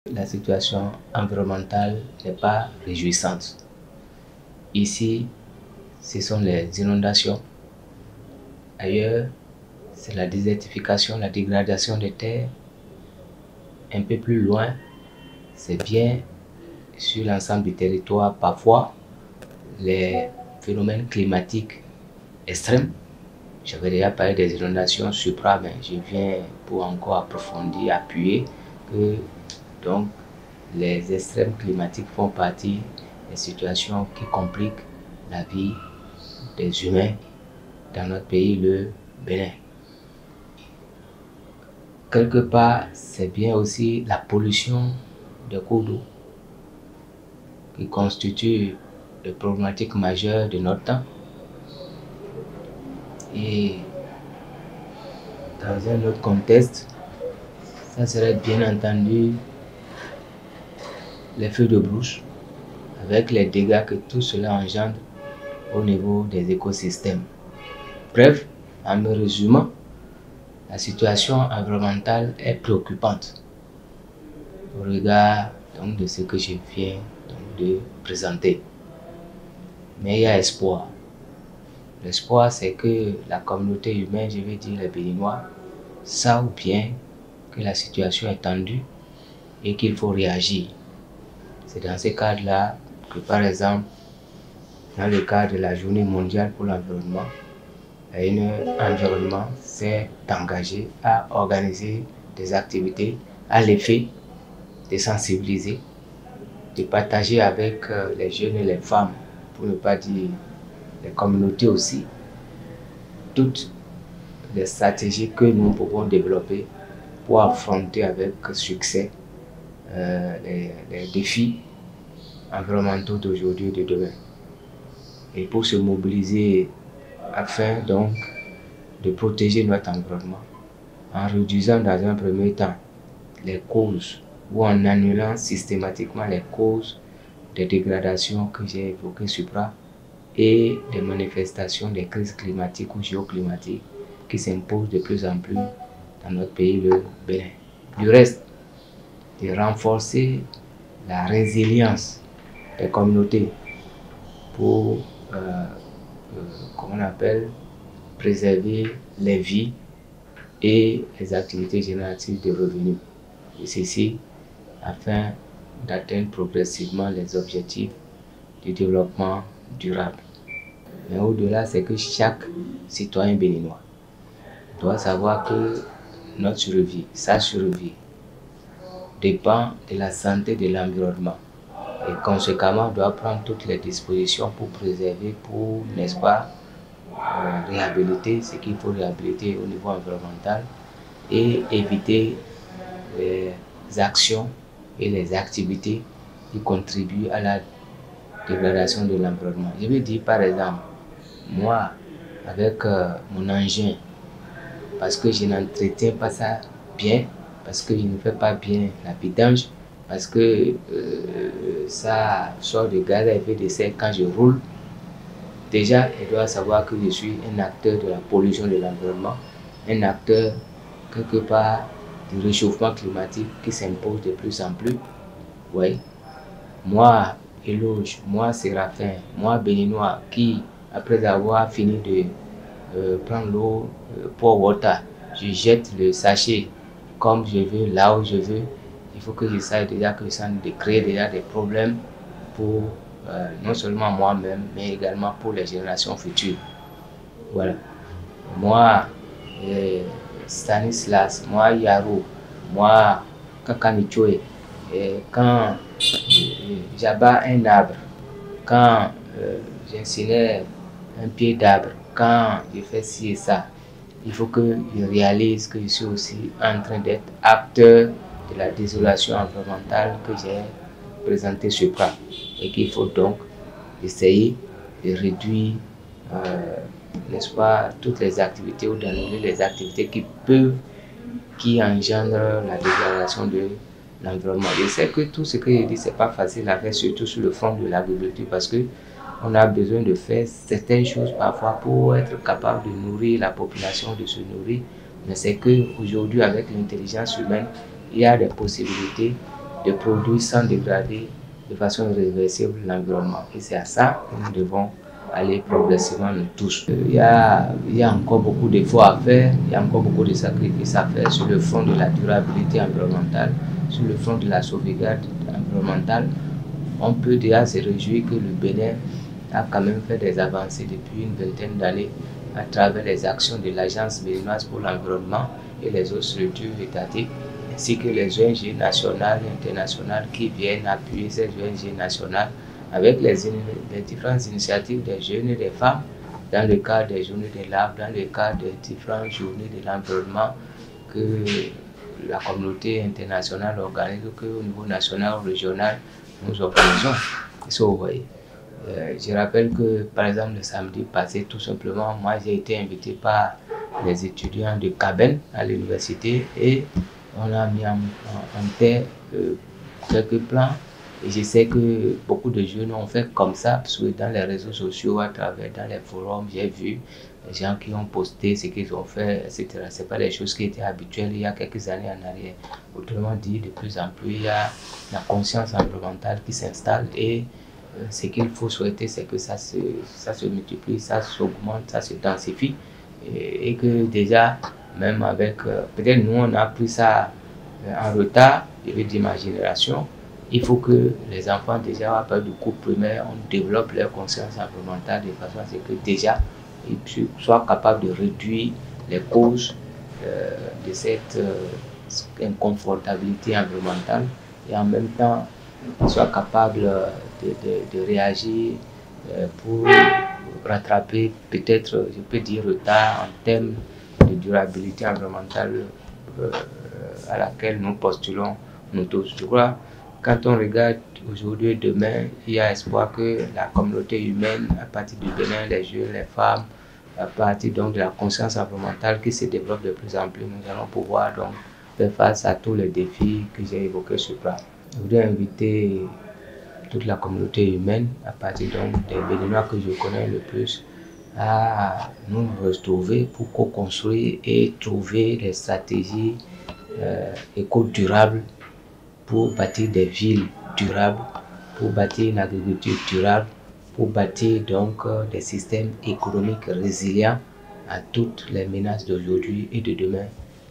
La situation environnementale n'est pas réjouissante. Ici, ce sont les inondations. Ailleurs, c'est la désertification, la dégradation des terres. Un peu plus loin, c'est bien sur l'ensemble du territoire, parfois, les phénomènes climatiques extrêmes. J'avais déjà parlé des inondations supra, mais je viens pour encore approfondir, appuyer que donc les extrêmes climatiques font partie des situations qui compliquent la vie des humains dans notre pays, le Bénin. Quelque part, c'est bien aussi la pollution des cours d'eau qui constitue une problématique majeure de notre temps. Et dans un autre contexte, ça serait bien entendu les feux de brousse, avec les dégâts que tout cela engendre au niveau des écosystèmes. Bref, en me résumant, la situation environnementale est préoccupante au regard donc, de ce que je viens donc, de présenter. Mais il y a espoir. L'espoir, c'est que la communauté humaine, je vais dire les Béninois, savent bien que la situation est tendue et qu'il faut réagir. C'est dans ce cadre-là que, par exemple, dans le cadre de la Journée mondiale pour l'environnement, l'environnement s'est engagé à organiser des activités à l'effet de sensibiliser, de partager avec les jeunes et les femmes, pour ne pas dire les communautés aussi, toutes les stratégies que nous pouvons développer pour affronter avec succès les défis environnementaux d'aujourd'hui et de demain. Et pour se mobiliser afin donc de protéger notre environnement en réduisant dans un premier temps les causes ou en annulant systématiquement les causes des dégradations que j'ai évoquées supra et des manifestations des crises climatiques ou géoclimatiques qui s'imposent de plus en plus dans notre pays, le Bénin. Du reste, de renforcer la résilience des communautés pour, comme on appelle, préserver les vies et les activités génératives de revenus. Et ceci afin d'atteindre progressivement les objectifs du développement durable. Mais au-delà, c'est que chaque citoyen béninois doit savoir que notre survie, sa survie, dépend de la santé de l'environnement. Et conséquemment, on doit prendre toutes les dispositions pour préserver, pour, n'est-ce pas, réhabiliter ce qu'il faut réhabiliter au niveau environnemental et éviter les actions et les activités qui contribuent à la dégradation de l'environnement. Je veux dire par exemple, moi, avec mon engin, parce que je n'entretiens pas ça bien, parce que je ne fais pas bien la vidange, parce que ça sort de gaz à effet de serre quand je roule. Déjà, il doit savoir que je suis un acteur de la pollution de l'environnement, un acteur quelque part du réchauffement climatique qui s'impose de plus en plus. Oui. Moi, Éloge, moi, Séraphin, moi, Béninois, qui, après avoir fini de prendre l'eau pour water, je jette le sachet comme je veux, là où je veux. Il faut que je sache déjà que ça de créer déjà des problèmes pour non seulement moi-même, mais également pour les générations futures. Voilà. Moi, Stanislas, moi, Yaro, moi, Kakanichoe, quand j'abats un arbre, quand j'incinère un pied d'arbre, quand je fais ci et ça, il faut que je réalise que je suis aussi en train d'être acteur de la désolation environnementale que j'ai présentée sur plan et qu'il faut donc essayer de réduire, n'est-ce pas, toutes les activités ou d'annuler les activités qui engendrent la dégradation de l'environnement. Je sais que tout ce que je dis, c'est pas facile à faire, surtout sur le front de l'agriculture, parce que on a besoin de faire certaines choses parfois pour être capable de nourrir la population, de se nourrir. Mais c'est qu'aujourd'hui, avec l'intelligence humaine, il y a des possibilités de produire sans dégrader de façon irréversible l'environnement. Et c'est à ça que nous devons aller progressivement nous tous. Il y a encore beaucoup d'efforts à faire, il y a encore beaucoup de sacrifices à faire sur le front de la durabilité environnementale, sur le front de la sauvegarde environnementale. On peut déjà se réjouir que le Bénin a quand même fait des avancées depuis une vingtaine d'années à travers les actions de l'Agence béninoise pour l'environnement et les autres structures étatiques, ainsi que les ONG nationales et internationales qui viennent appuyer ces ONG nationales avec les différentes initiatives des jeunes et des femmes dans le cadre des journées de l'arbre, dans le cadre des différentes journées de l'environnement que la communauté internationale organise ou qu'au niveau national ou régional nous organisons. Je rappelle que par exemple le samedi passé, tout simplement, moi j'ai été invité par les étudiants de Caben à l'université et on a mis en terre quelques plans. Et je sais que beaucoup de jeunes ont fait comme ça, parce que dans les réseaux sociaux, à travers dans les forums, j'ai vu les gens qui ont posté ce qu'ils ont fait, etc. Ce n'est pas des choses qui étaient habituelles il y a quelques années en arrière. Autrement dit, de plus en plus, il y a la conscience environnementale qui s'installe et ce qu'il faut souhaiter, c'est que ça se multiplie, ça s'augmente, ça se densifie et que déjà, même avec, peut-être nous on a pris ça en retard, je veux dire ma génération, il faut que les enfants déjà à partir du cours primaire, on développe leur conscience environnementale de façon à ce que déjà ils soient capables de réduire les causes de cette inconfortabilité environnementale et en même temps soient capables de réagir pour rattraper peut-être, je peux dire, retard en termes de durabilité environnementale à laquelle nous postulons nous tous. Je crois, quand on regarde aujourd'hui et demain, il y a espoir que la communauté humaine, à partir du Bénin, les jeunes, les femmes, à partir donc de la conscience environnementale qui se développe de plus en plus, nous allons pouvoir donc faire face à tous les défis que j'ai évoqués sur place. Je voudrais inviter toute la communauté humaine, à partir donc des Béninois que je connais le plus, à nous retrouver pour co-construire et trouver des stratégies éco-durables pour bâtir des villes durables, pour bâtir une agriculture durable, pour bâtir donc des systèmes économiques résilients à toutes les menaces d'aujourd'hui et de demain